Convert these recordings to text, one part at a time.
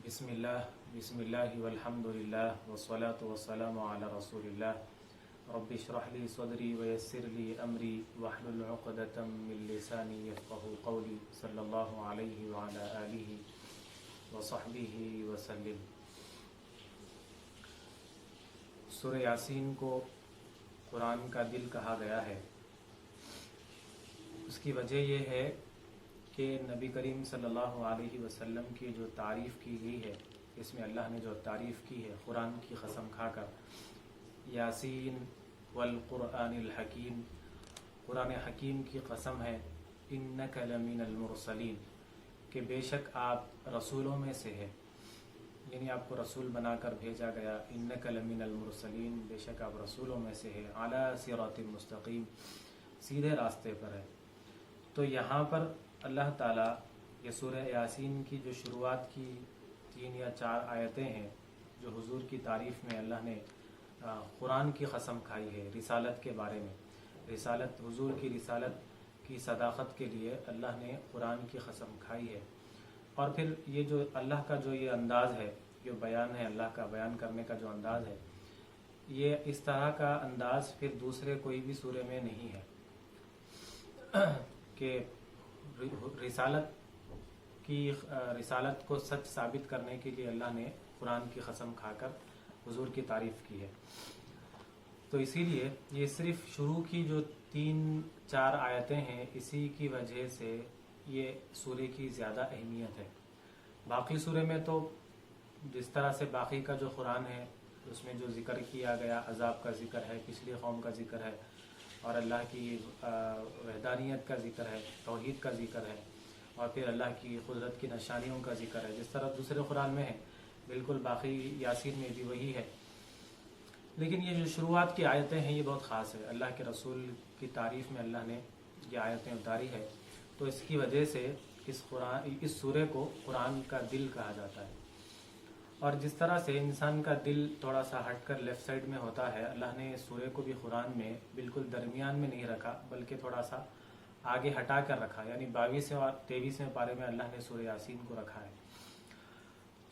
بسم اللہ والحمد للہ والصلاة والسلام علی رسول اللہ رب اشرح لی صدری ویسر لی امری واحلل عقدۃ من لسانی یفقهوا قولی صلی اللہ علیہ وعلی آلہ وصحبہ وسلم۔ سورہ یاسین کو قرآن کا دل کہا گیا ہے۔ اس کی وجہ یہ ہے کہ نبی کریم صلی اللہ علیہ وسلم کی جو تعریف کی گئی ہے، اس میں اللہ نے جو تعریف کی ہے قرآن کی قسم کھا کر، یاسین والقرآن الحکیم، قرآن حکیم کی قسم ہے، انک لمن المرسلین، کہ بے شک آپ رسولوں میں سے ہے، یعنی آپ کو رسول بنا کر بھیجا گیا۔ انک لمن المرسلین، بے شک آپ رسولوں میں سے ہے، علی صراط مستقیم، سیدھے راستے پر ہے۔ تو یہاں پر اللہ تعالیٰ یہ سورہ یاسین کی جو شروعات کی 3 یا 4 آیتیں ہیں، جو حضور کی تعریف میں اللہ نے قرآن کی قسم کھائی ہے، رسالت کے بارے میں، رسالت، حضور کی رسالت کی صداقت کے لیے اللہ نے قرآن کی قسم کھائی ہے۔ اور پھر یہ جو اللہ کا جو یہ انداز ہے، جو بیان ہے اللہ کا، بیان کرنے کا جو انداز ہے، یہ اس طرح کا انداز پھر دوسرے کوئی بھی سورے میں نہیں ہے کہ رسالت کو سچ ثابت کرنے کے لیے اللہ نے قرآن کی قسم کھا کر حضور کی تعریف کی ہے۔ تو اسی لیے یہ صرف شروع کی جو 3-4 آیتیں ہیں، اسی کی وجہ سے یہ سورے کی زیادہ اہمیت ہے۔ باقی سورے میں تو جس طرح سے باقی کا جو قرآن ہے، اس میں جو ذکر کیا گیا، عذاب کا ذکر ہے، پچھلی قوم کا ذکر ہے، اور اللہ کی وحدانیت کا ذکر ہے، توحید کا ذکر ہے، اور پھر اللہ کی قدرت کی نشانیوں کا ذکر ہے، جس طرح دوسرے قرآن میں ہے، بالکل باقی یاسین میں بھی وہی ہے۔ لیکن یہ جو شروعات کی آیتیں ہیں، یہ بہت خاص ہے۔ اللہ کے رسول کی تعریف میں اللہ نے یہ آیتیں اتاری ہے، تو اس کی وجہ سے اس سورے کو قرآن کا دل کہا جاتا ہے۔ اور جس طرح سے انسان کا دل تھوڑا سا ہٹ کر لیفٹ سائڈ میں ہوتا ہے، اللہ نے اس سورے کو بھی قرآن میں بالکل درمیان میں نہیں رکھا، بلکہ تھوڑا سا آگے ہٹا کر رکھا، یعنی 22 اور 23ویں پارے میں اللہ نے سورہ یاسین کو رکھا ہے۔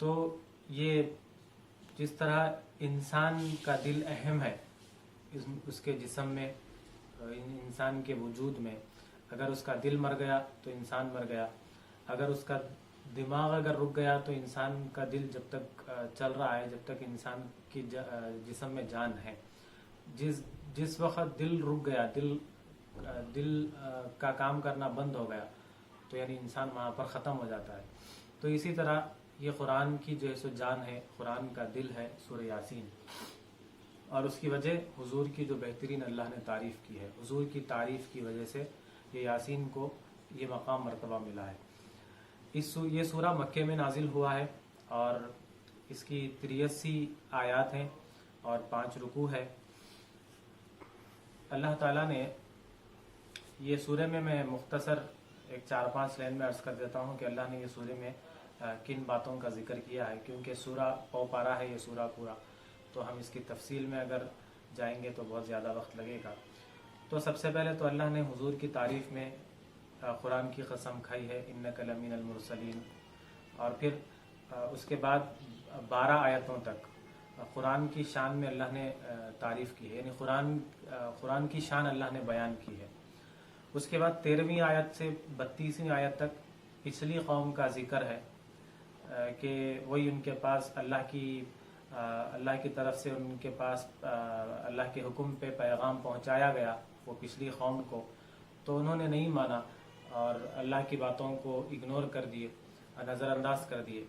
تو یہ جس طرح انسان کا دل اہم ہے اس کے جسم میں، انسان کے وجود میں، اگر اس کا دل مر گیا تو انسان مر گیا، اگر اس کا دماغ اگر رک گیا تو انسان کا دل جب تک چل رہا ہے، جب تک انسان کی جسم میں جان ہے، جس وقت دل رک گیا، دل کا کام کرنا بند ہو گیا، تو یعنی انسان وہاں پر ختم ہو جاتا ہے۔ تو اسی طرح یہ قرآن کی جو ہے سو جان ہے، قرآن کا دل ہے سورہ یاسین، اور اس کی وجہ حضور کی جو بہترین اللہ نے تعریف کی ہے، حضور کی تعریف کی وجہ سے یہ یاسین کو یہ مقام مرتبہ ملا ہے۔ یہ سورہ مکے میں نازل ہوا ہے، اور اس کی 83 آیات ہیں اور 5 رکوع ہے۔ اللہ تعالیٰ نے یہ سورے میں مختصر ایک 4-5 لائن میں عرض کر دیتا ہوں کہ اللہ نے یہ سورے میں کن باتوں کا ذکر کیا ہے، کیونکہ سورہ پارہ ہے یہ سورہ پورا، تو ہم اس کی تفصیل میں اگر جائیں گے تو بہت زیادہ وقت لگے گا۔ تو سب سے پہلے تو اللہ نے حضور کی تعریف میں قرآن کی قسم کھائی ہے، انک لمن المرسلین، اور پھر اس کے بعد 12 آیتوں تک قرآن کی شان میں اللہ نے تعریف کی ہے، یعنی قرآن کی شان اللہ نے بیان کی ہے۔ اس کے بعد 13ویں آیت سے 32ویں آیت تک پچھلی قوم کا ذکر ہے، کہ وہی ان کے پاس اللہ کی طرف سے ان کے پاس اللہ کے حکم پہ پیغام پہنچایا گیا، وہ پچھلی قوم کو، تو انہوں نے نہیں مانا اور اللہ کی باتوں کو اگنور کر دیے، نظر انداز کر دیے،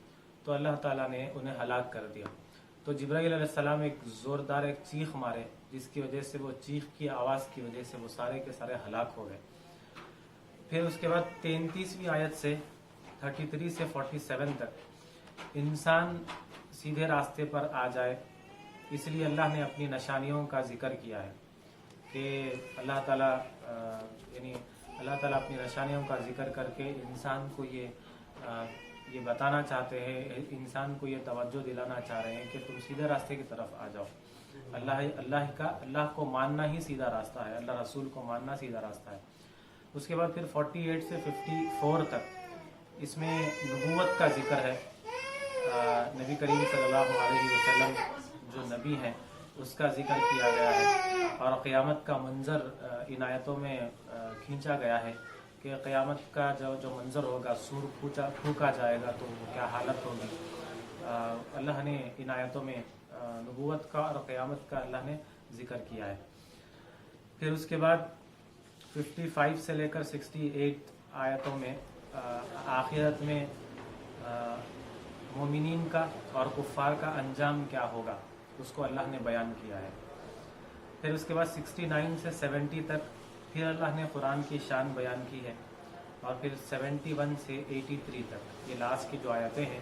تو اللہ تعالیٰ نے انہیں ہلاک کر دیا۔ تو جبرائیل علیہ السلام ایک زوردار ایک چیخ مارے، جس کی وجہ سے وہ چیخ کی آواز کی وجہ سے وہ سارے کے سارے ہلاک ہو گئے۔ پھر اس کے بعد 33ویں آیت سے 33 سے 47 تک انسان سیدھے راستے پر آ جائے، اس لیے اللہ نے اپنی نشانیوں کا ذکر کیا ہے، کہ اللہ تعالیٰ اپنی نشانیوں کا ذکر کر کے انسان کو یہ بتانا چاہتے ہیں، انسان کو یہ توجہ دلانا چاہ رہے ہیں کہ تم سیدھے راستے کی طرف آ جاؤ۔ اللہ کو ماننا ہی سیدھا راستہ ہے، اللہ رسول کو ماننا سیدھا راستہ ہے۔ اس کے بعد پھر 48 سے 54 تک اس میں نبوت کا ذکر ہے، نبی ہیں اس کا ذکر کیا گیا ہے، اور قیامت کا منظر ان آیتوں میں کھینچا گیا ہے کہ قیامت کا جو منظر ہوگا، سور پھونکا جائے گا تو وہ کیا حالت ہوگی۔ اللہ نے ان آیتوں میں نبوت کا اور قیامت کا اللہ نے ذکر کیا ہے۔ پھر اس کے بعد 55 سے لے کر 68 آیتوں میں آخرت میں مومنین کا اور کفار کا انجام کیا ہوگا اس کو اللہ نے بیان کیا ہے۔ پھر اس کے بعد 69 سے 70 تک پھر اللہ نے قرآن کی شان بیان کی ہے، اور پھر 71 سے 83 تک یہ لاسٹ کی جو آیتیں ہیں،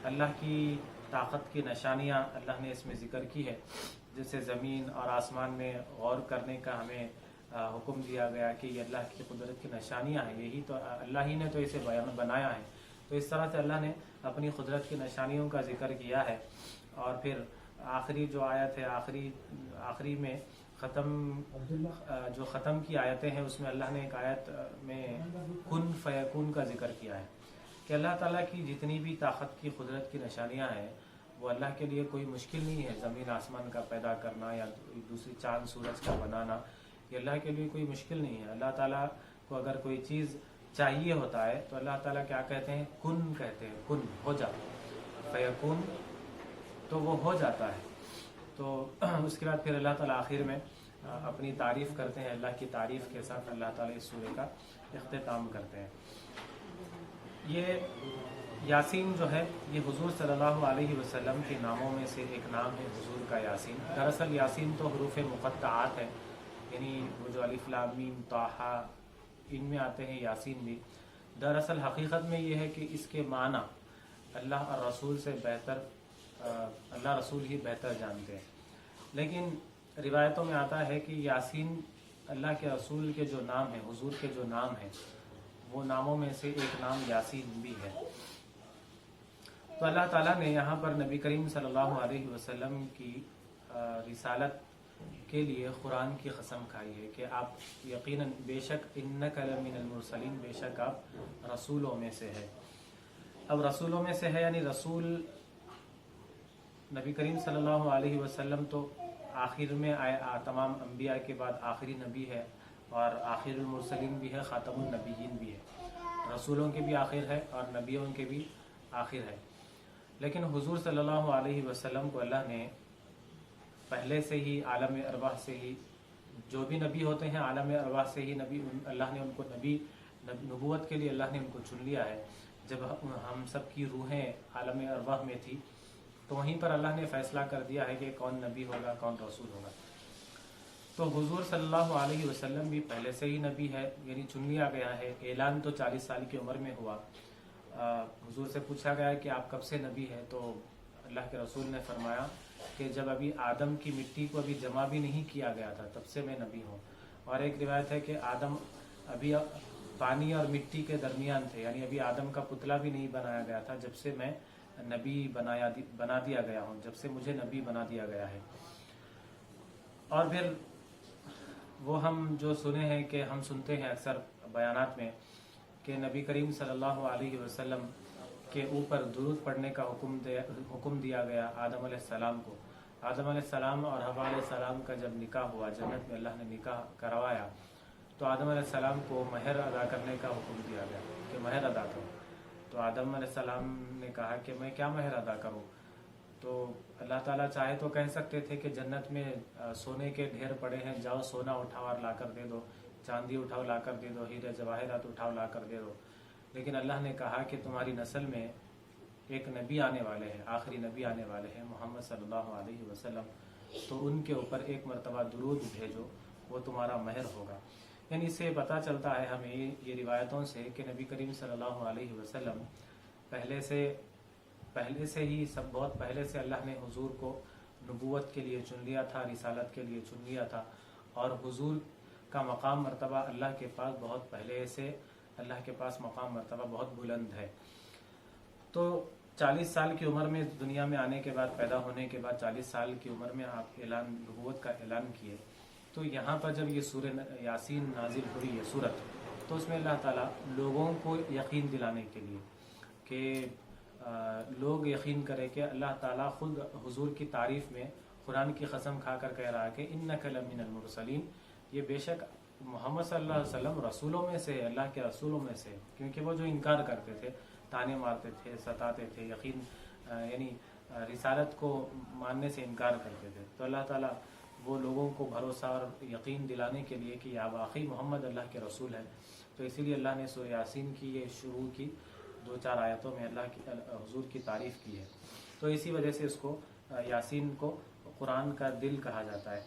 اللہ کی طاقت کی نشانیاں اللہ نے اس میں ذکر کی ہے، جیسے زمین اور آسمان میں غور کرنے کا ہمیں حکم دیا گیا کہ یہ اللہ کی قدرت کی نشانیاں ہیں، یہی تو اللہ ہی نے تو اسے بنایا ہے۔ تو اس طرح سے اللہ نے اپنی قدرت کی نشانیوں کا ذکر کیا ہے۔ اور پھر آخری جو آیت ہے، آخری میں ختم کی آیتیں ہیں، اس میں اللہ نے ایک آیت میں کن فیکون کا ذکر کیا ہے کہ اللہ تعالیٰ کی جتنی بھی طاقت کی قدرت کی نشانیاں ہیں وہ اللہ کے لیے کوئی مشکل نہیں ہے۔ زمین آسمان کا پیدا کرنا یا دوسری چاند سورج کا بنانا، یہ اللہ کے لیے کوئی مشکل نہیں ہے۔ اللہ تعالیٰ کو اگر کوئی چیز چاہیے ہوتا ہے تو اللہ تعالیٰ کیا کہتے ہیں؟ کن کہتے ہیں، کن ہو جا، فیکون، تو وہ ہو جاتا ہے۔ تو اس کے بعد پھر اللہ تعالیٰ آخر میں اپنی تعریف کرتے ہیں، اللہ کی تعریف کے ساتھ اللہ تعالیٰ اس سورہ کا اختتام کرتے ہیں۔ یہ یاسین جو ہے یہ حضور صلی اللہ علیہ وسلم کے ناموں میں سے ایک نام ہے، حضور کا یاسین۔ دراصل یاسین تو حروف مقطعات ہے، یعنی وہ جو الف لام میم طٰہٰ ان میں آتے ہیں، یاسین بھی۔ دراصل حقیقت میں یہ ہے کہ اس کے معنی اللہ اور رسول سے بہتر، اللہ رسول ہی بہتر جانتے ہیں، لیکن روایتوں میں آتا ہے کہ یاسین اللہ کے رسول کے جو نام ہیں، حضور کے جو نام ہیں، وہ ناموں میں سے ایک نام یاسین بھی ہے۔ تو اللہ تعالیٰ نے یہاں پر نبی کریم صلی اللہ علیہ وسلم کی رسالت کے لیے قرآن کی قسم کھائی ہے کہ آپ یقیناً بے شک انک لمن المرسلین، بے شک آپ رسولوں میں سے ہے۔ اب رسولوں میں سے ہے یعنی رسول نبی کریم صلی اللہ علیہ وسلم تو آخر میں تمام انبیاء کے بعد آخری نبی ہے، اور آخر المرسلین بھی ہے، خاتم النبیین بھی ہے، رسولوں کے بھی آخر ہے اور نبیوں کے بھی آخر ہے۔ لیکن حضور صلی اللہ علیہ وسلم کو اللہ نے پہلے سے ہی عالم ارواح سے ہی، جو بھی نبی ہوتے ہیں عالم ارواح سے ہی نبی، اللہ نے ان کو نبوت کے لیے اللہ نے ان کو چن لیا ہے۔ جب ہم سب کی روحیں عالم ارواح میں تھی تو وہیں پر اللہ نے فیصلہ کر دیا ہے کہ کون نبی ہوگا، کون رسول ہوگا۔ تو حضور صلی اللہ علیہ وسلم بھی پہلے سے ہی نبی ہے، یعنی چن لیا گیا ہے۔ اعلان تو 40 سال کی عمر میں ہوا۔ حضور سے پوچھا گیا کہ آپ کب سے نبی ہیں، تو اللہ کے رسول نے فرمایا کہ جب ابھی آدم کی مٹی کو ابھی جمع بھی نہیں کیا گیا تھا تب سے میں نبی ہوں۔ اور ایک روایت ہے کہ آدم ابھی پانی اور مٹی کے درمیان تھے، یعنی ابھی آدم کا پتلا بھی نہیں بنایا گیا تھا جب سے میں نبی بنا دیا گیا ہوں، جب سے مجھے نبی بنا دیا گیا ہے۔ اور پھر وہ ہم جو سنے ہیں کہ ہم سنتے ہیں اکثر بیانات میں کہ نبی کریم صلی اللہ علیہ وسلم کے اوپر درود پڑھنے کا حکم دیا گیا آدم علیہ السلام کو۔ آدم علیہ السلام اور حوا علیہ السلام کا جب نکاح ہوا، جنت میں اللہ نے نکاح کروایا، تو آدم علیہ السلام کو مہر ادا کرنے کا حکم دیا گیا کہ مہر ادا کرو۔ تو آدم علیہ السلام نے کہا کہ میں کیا مہر ادا کروں؟ تو اللہ تعالیٰ چاہے تو کہہ سکتے تھے کہ جنت میں سونے کے ڈھیر پڑے ہیں، جاؤ سونا اٹھاؤ اور لا کر دے دو، چاندی اٹھاؤ لا کر دے دو، ہیرے جواہرات اٹھاؤ لا کر دے دو۔ لیکن اللہ نے کہا کہ تمہاری نسل میں ایک نبی آنے والے ہیں، آخری نبی آنے والے ہیں محمد صلی اللہ علیہ وسلم، تو ان کے اوپر ایک مرتبہ درود بھیجو، وہ تمہارا مہر ہوگا۔ یعنی اس سے پتہ چلتا ہے ہمیں یہ روایتوں سے کہ نبی کریم صلی اللہ علیہ وسلم پہلے سے ہی بہت پہلے سے اللہ نے حضور کو نبوت کے لیے چن لیا تھا، رسالت کے لیے چن لیا تھا، اور حضور کا مقام مرتبہ اللہ کے پاس بہت پہلے سے، اللہ کے پاس مقام مرتبہ بہت بلند ہے۔ تو 40 سال کی عمر میں دنیا میں آنے کے بعد، پیدا ہونے کے بعد 40 سال کی عمر میں آپ نبوت کا اعلان کیے۔ تو یہاں پر جب یہ سورہ یاسین نازل ہوئی ہے سورت، تو اس میں اللہ تعالیٰ لوگوں کو یقین دلانے کے لیے کہ لوگ یقین کریں کہ اللہ تعالیٰ خود حضور کی تعریف میں قرآن کی قسم کھا کر کہہ رہا کہ انک لمن المرسلین، یہ بے شک محمد صلی اللہ علیہ وسلم رسولوں میں سے، اللہ کے رسولوں میں سے، کیونکہ وہ جو انکار کرتے تھے، تانے مارتے تھے، ستاتے تھے، یعنی رسالت کو ماننے سے انکار کرتے تھے، تو اللہ تعالیٰ وہ لوگوں کو بھروسہ اور یقین دلانے کے لیے کہ یا واقعی محمد اللہ کے رسول ہے، تو اسی لیے اللہ نے سورہ یاسین کی یہ شروع کی 2-4 آیتوں میں اللہ کی حضور کی تعریف کی ہے، تو اسی وجہ سے اس کو یاسین کو قرآن کا دل کہا جاتا ہے۔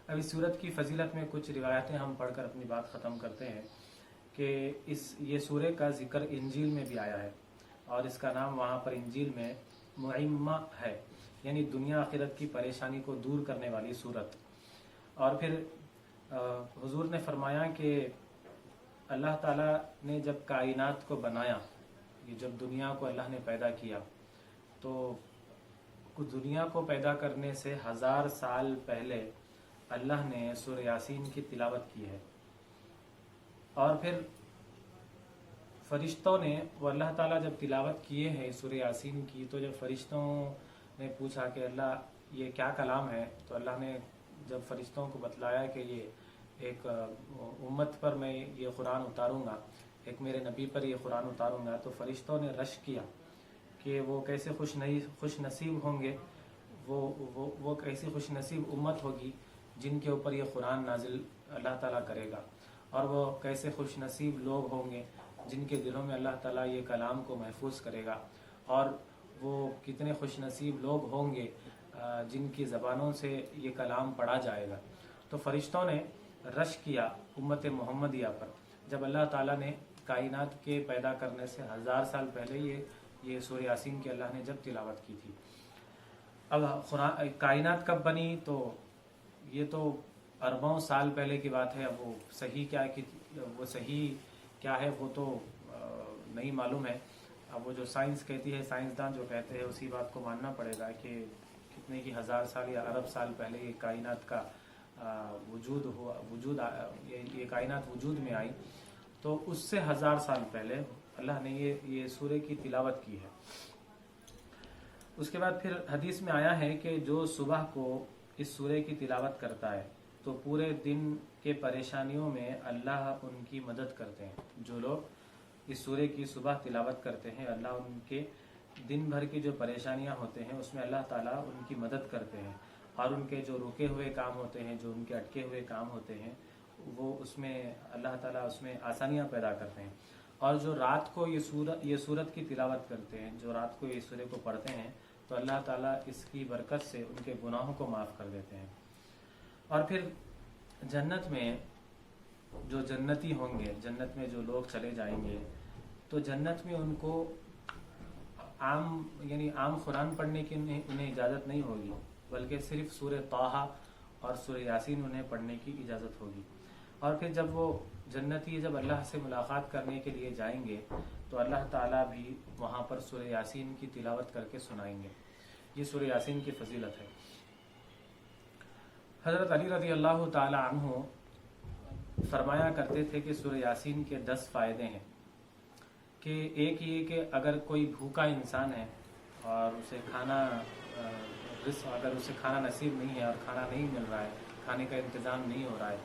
اب اس سورت کی فضیلت میں کچھ روایتیں ہم پڑھ کر اپنی بات ختم کرتے ہیں کہ یہ سورہ کا ذکر انجیل میں بھی آیا ہے، اور اس کا نام وہاں پر انجیل میں معمہ ہے، یعنی دنیا آخرت کی پریشانی کو دور کرنے والی سورت۔ اور پھر حضور نے فرمایا کہ اللہ تعالیٰ نے جب کائنات کو بنایا، یہ جب دنیا کو اللہ نے پیدا کیا، تو دنیا کو پیدا کرنے سے 1000 سال پہلے اللہ نے سورہ یاسین کی تلاوت کی ہے، اور پھر فرشتوں نے، وہ اللہ تعالیٰ جب تلاوت کیے ہیں سورہ یاسین کی، تو جب فرشتوں نے پوچھا کہ اللہ یہ کیا کلام ہے، تو اللہ نے جب فرشتوں کو بتلایا کہ یہ ایک امت پر میں یہ قرآن اتاروں گا، ایک میرے نبی پر یہ قرآن اتاروں گا، تو فرشتوں نے رشک کیا کہ وہ کیسے خوش نصیب ہوں گے، وہ کیسی خوش نصیب امت ہوگی جن کے اوپر یہ قرآن نازل اللہ تعالیٰ کرے گا، اور وہ کیسے خوش نصیب لوگ ہوں گے جن کے دلوں میں اللہ تعالیٰ یہ کلام کو محفوظ کرے گا، اور وہ کتنے خوش نصیب لوگ ہوں گے جن کی زبانوں سے یہ کلام پڑھا جائے گا۔ تو فرشتوں نے رشک کیا امت محمدیہ پر جب اللہ تعالیٰ نے کائنات کے پیدا کرنے سے 1000 سال پہلے یہ سورہ یاسین کی اللہ نے جب تلاوت کی تھی۔ اب کائنات کب بنی، تو یہ تو اربوں سال پہلے کی بات ہے، اب وہ صحیح کیا ہے وہ تو نہیں معلوم ہے، اب وہ جو سائنس کہتی ہے، سائنسدان جو کہتے ہیں اسی بات کو ماننا پڑے گا کہ کتنے کی 1000 سال یا ارب سال پہلے یہ کائنات کا یہ کائنات وجود میں آئی، تو اس سے 1000 سال پہلے اللہ نے یہ سورہ کی تلاوت کی ہے۔ اس کے بعد پھر حدیث میں آیا ہے کہ جو صبح کو اس سورہ کی تلاوت کرتا ہے تو پورے دن کے پریشانیوں میں اللہ ان کی مدد کرتے ہیں۔ جو لوگ اس سورہ کی صبح تلاوت کرتے ہیں، اللہ ان کے دن بھر کی جو پریشانیاں ہوتے ہیں اس میں اللہ تعالیٰ ان کی مدد کرتے ہیں، اور ان کے جو رکے ہوئے کام ہوتے ہیں، جو ان کے اٹکے ہوئے کام ہوتے ہیں، وہ اس میں اللہ تعالیٰ اس میں آسانیاں پیدا کرتے ہیں۔ اور جو رات کو یہ سورت کی تلاوت کرتے ہیں، جو رات کو یہ سورہ کو پڑھتے ہیں، تو اللہ تعالیٰ اس کی برکت سے ان کے گناہوں کو معاف کر دیتے ہیں۔ اور پھر جنت میں جو جنتی ہوں گے، جنت میں جو لوگ چلے جائیں گے، تو جنت میں ان کو عام قرآن پڑھنے کی انہیں اجازت نہیں ہوگی، بلکہ صرف سورہ طٰہٰ اور سورہ یاسین انہیں پڑھنے کی اجازت ہوگی۔ اور پھر جب وہ جنتی جب اللہ سے ملاقات کرنے کے لیے جائیں گے تو اللہ تعالیٰ بھی وہاں پر سورہ یاسین کی تلاوت کر کے سنائیں گے۔ یہ سورہ یاسین کی فضیلت ہے۔ حضرت علی رضی اللہ تعالی عنہ فرمایا کرتے تھے کہ سورہ یاسین کے 10 فائدے ہیں، کہ ایک یہ کہ اگر کوئی بھوکا انسان ہے اور اگر اسے کھانا نصیب نہیں ہے اور کھانا نہیں مل رہا ہے، کھانے کا انتظام نہیں ہو رہا ہے،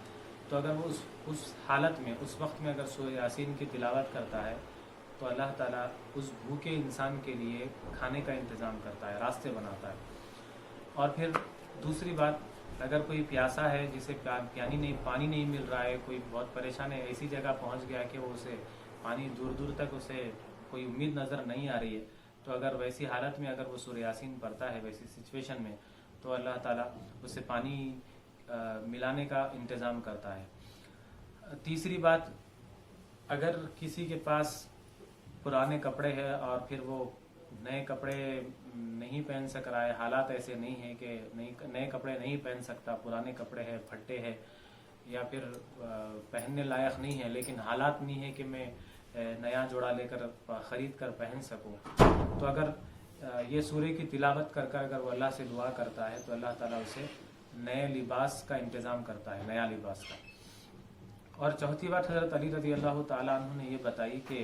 تو اگر وہ اس حالت میں، اس وقت میں اگر سورہ یاسین کی تلاوت کرتا ہے تو اللہ تعالیٰ اس بھوکے انسان کے لیے کھانے کا انتظام کرتا ہے، راستے بناتا ہے۔ اور پھر دوسری بات، اگر کوئی پیاسا ہے جسے پانی نہیں مل رہا ہے، کوئی بہت پریشان ہے، ایسی جگہ پہنچ گیا کہ وہ اسے پانی دور تک اسے کوئی امید نظر نہیں آ رہی ہے، تو اگر ویسی حالت میں اگر وہ سورہ یاسین پڑھتا ہے ویسی سچویشن میں، تو اللہ تعالیٰ اسے پانی ملانے کا انتظام کرتا ہے۔ تیسری بات، اگر کسی کے پاس پرانے کپڑے ہیں اور پھر وہ نئے کپڑے نہیں پہن سک رہا ہے، حالات ایسے نہیں ہیں کہ نئے کپڑے نہیں پہن سکتا، پرانے کپڑے ہیں، پھٹے ہیں یا پھر پہننے لائق نہیں ہے، لیکن حالات نہیں ہے کہ میں نیا جوڑا لے کر خرید کر پہن سکوں، تو اگر یہ سورہ کی تلاوت کر کر اگر وہ اللہ سے دعا کرتا ہے تو اللہ تعالیٰ اسے نئے لباس کا انتظام کرتا ہے، نیا لباس کا۔ اور چوتھی بات حضرت علی رضی اللہ تعالیٰ عنہ نے یہ بتائی کہ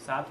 7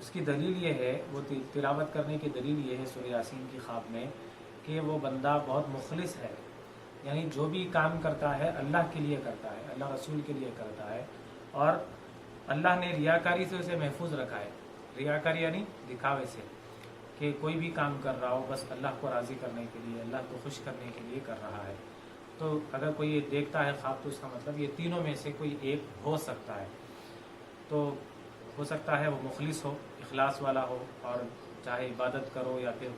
اس کی دلیل یہ ہے، وہ تلاوت کرنے کی دلیل یہ ہے سورہ یاسین کی خواب میں کہ وہ بندہ بہت مخلص ہے، یعنی جو بھی کام کرتا ہے اللہ کے لیے کرتا ہے، اللہ رسول کے لیے کرتا ہے، اور اللہ نے ریاکاری سے اسے محفوظ رکھا ہے۔ ریاکاری یعنی دکھاوے سے، کہ کوئی بھی کام کر رہا ہو بس اللہ کو راضی کرنے کے لیے، اللہ کو خوش کرنے کے لیے کر رہا ہے۔ تو اگر کوئی یہ دیکھتا ہے خواب تو اس کا مطلب یہ تینوں میں سے کوئی ایک ہو سکتا ہے۔ تو ہو سکتا ہے وہ مخلص ہو، اخلاص والا ہو، اور چاہے عبادت کرو یا پھر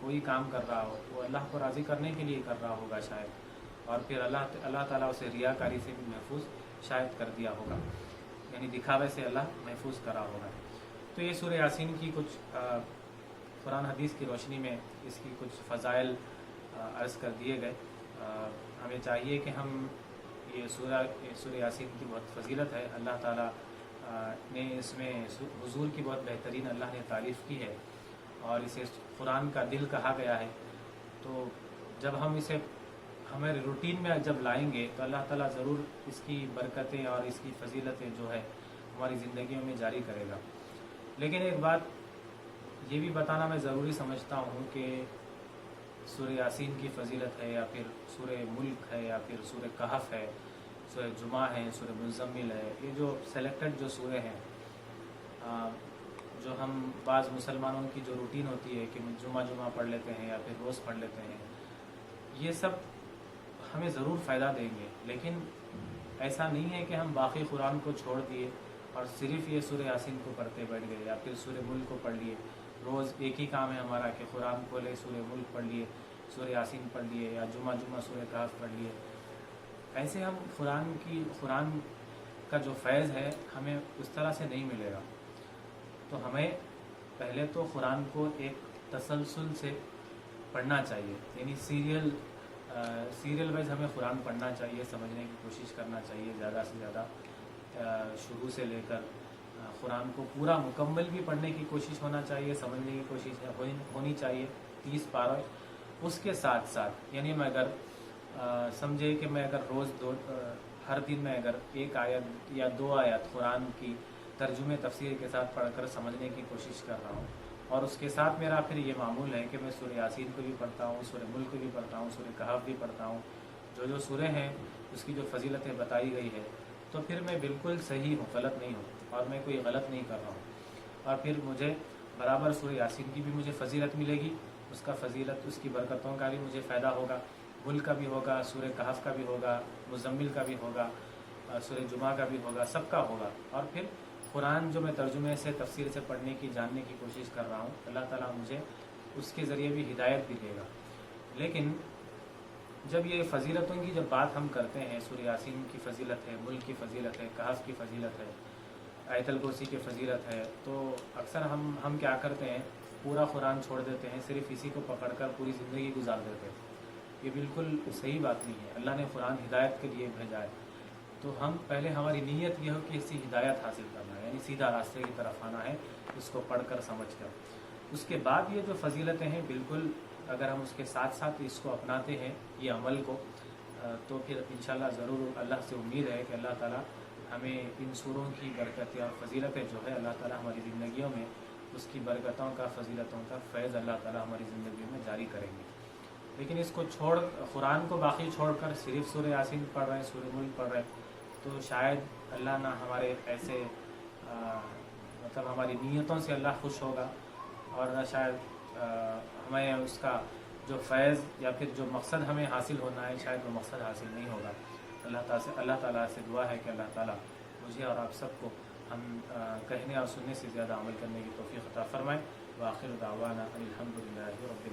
کوئی کام کر رہا ہو وہ اللہ کو راضی کرنے کے لیے کر رہا ہوگا شاید، اور پھر اللہ تعالیٰ اسے ریاکاری سے بھی محفوظ شاید کر دیا ہوگا، یعنی دکھاوے سے اللہ محفوظ کرا ہوگا۔ تو یہ سورہ یاسین کی کچھ قرآن حدیث کی روشنی میں اس کی کچھ فضائل عرض کر دیے گئے۔ ہمیں چاہیے کہ ہم یہ سورہ یاسین کی بہت فضیلت ہے، اللہ تعالیٰ نے اس میں حضور کی بہت بہترین اللہ نے تعریف کی ہے، اور اسے قرآن کا دل کہا گیا ہے۔ تو جب ہم اسے ہمارے روٹین میں جب لائیں گے تو اللہ تعالیٰ ضرور اس کی برکتیں اور اس کی فضیلتیں جو ہے ہماری زندگیوں میں جاری کرے گا۔ لیکن ایک بات یہ بھی بتانا میں ضروری سمجھتا ہوں کہ سورہ یاسین کی فضیلت ہے، یا پھر سورہ ملک ہے، یا پھر سورہ کہف ہے، سورہ جمعہ ہے، سورہ مزمل ہے، یہ جو سلیکٹڈ جو سورے ہیں، جو ہم بعض مسلمانوں کی جو روٹین ہوتی ہے کہ جمعہ پڑھ لیتے ہیں یا پھر روز پڑھ لیتے ہیں، یہ سب ہمیں ضرور فائدہ دیں گے، لیکن ایسا نہیں ہے کہ ہم باقی قرآن کو چھوڑ دیے اور صرف یہ سورہ یاسین کو پڑھتے بیٹھ گئے، یا پھر سورہ ملک کو پڑھ لیے۔ روز ایک ہی کام ہے ہمارا کہ قرآن کھولے، سورہ ملک پڑھ لیے، سورہ یاسین پڑھ لیے، یا جمعہ سورہ کہف پڑھ لیے۔ ایسے ہم قرآن کا جو فیض ہے ہمیں اس طرح سے نہیں ملے گا۔ تو ہمیں پہلے تو قرآن کو ایک تسلسل سے پڑھنا چاہیے، یعنی سیریل وائز ہمیں قرآن پڑھنا چاہیے، سمجھنے کی کوشش کرنا چاہیے زیادہ سے زیادہ، شروع سے لے کر قرآن کو پورا مکمل بھی پڑھنے کی کوشش ہونا چاہیے، سمجھنے کی کوشش ہونی چاہیے 30 پارہ۔ اس کے ساتھ ساتھ یعنی میں اگر سمجھے کہ میں اگر ہر دن میں اگر ایک آیت یا 2 آیت قرآن کی ترجمے تفسیر کے ساتھ پڑھ کر سمجھنے کی کوشش کر رہا ہوں، اور اس کے ساتھ میرا پھر یہ معمول ہے کہ میں سورہ یاسین کو بھی پڑھتا ہوں، سورہ ملک کو بھی پڑھتا ہوں، سورہ کہف بھی پڑھتا ہوں، جو سورے ہیں اس کی جو فضیلتیں بتائی گئی ہے، تو پھر میں بالکل صحیح ہوں، غلط نہیں ہوں، اور میں کوئی غلط نہیں کر رہا ہوں، اور پھر مجھے برابر سورہ یاسین کی بھی مجھے فضیلت ملے گی، اس کا فضیلت، اس کی برکتوں کا بھی مجھے فائدہ ہوگا، ملک کا بھی ہوگا، سورہ کہف کا بھی ہوگا، مزمل کا بھی ہوگا، سورہ جمعہ کا بھی ہوگا، سب کا ہوگا۔ اور پھر قرآن جو میں ترجمے سے تفسیر سے پڑھنے کی جاننے کی کوشش کر رہا ہوں، اللہ تعالیٰ مجھے اس کے ذریعے بھی ہدایت بھی دے گا۔ لیکن جب یہ فضیلتوں کی جب بات ہم کرتے ہیں، سورہ یاسین کی فضیلت ہے، ملک کی فضیلت ہے، کہف کی فضیلت ہے، آیت الکرسی کی فضیلت ہے، تو اکثر ہم کیا کرتے ہیں، پورا قرآن چھوڑ دیتے ہیں، صرف اسی کو پکڑ کر پوری زندگی گزار دیتے ہیں۔ یہ بالکل صحیح بات نہیں ہے۔ اللہ نے قرآن ہدایت کے لیے بھیجا ہے، تو ہم پہلے ہماری نیت یہ ہو کہ اس سے ہدایت حاصل کرنا ہے، یعنی سیدھا راستے کی طرف آنا ہے، اس کو پڑھ کر سمجھ کر۔ اس کے بعد یہ جو فضیلتیں ہیں، بالکل اگر ہم اس کے ساتھ ساتھ اس کو اپناتے ہیں، یہ عمل کو، تو پھر انشاءاللہ ضرور اللہ سے امید ہے کہ اللہ تعالیٰ ہمیں ان سوروں کی برکتیں اور فضیلتیں جو ہے اللہ تعالیٰ ہماری زندگیوں میں اس کی برکتوں کا، فضیلتوں کا فیض اللہ تعالیٰ ہماری زندگیوں میں جاری کریں گے۔ لیکن اس کو قرآن کو باقی چھوڑ کر صرف سورہ یاسین پڑھ رہے ہیں، سورہ ملک پڑھ رہے ہیں، تو شاید اللہ نہ ہمارے ایسے مطلب ہماری نیتوں سے اللہ خوش ہوگا، اور نہ شاید ہمیں اس کا جو فیض یا پھر جو مقصد ہمیں حاصل ہونا ہے، شاید وہ مقصد حاصل نہیں ہوگا۔ اللہ تعالیٰ سے دعا ہے کہ اللہ تعالیٰ مجھے اور آپ سب کو ہم کہنے اور سننے سے زیادہ عمل کرنے کی توفیق عطا فرمائے۔ وآخر دعوانا الحمدللہ رب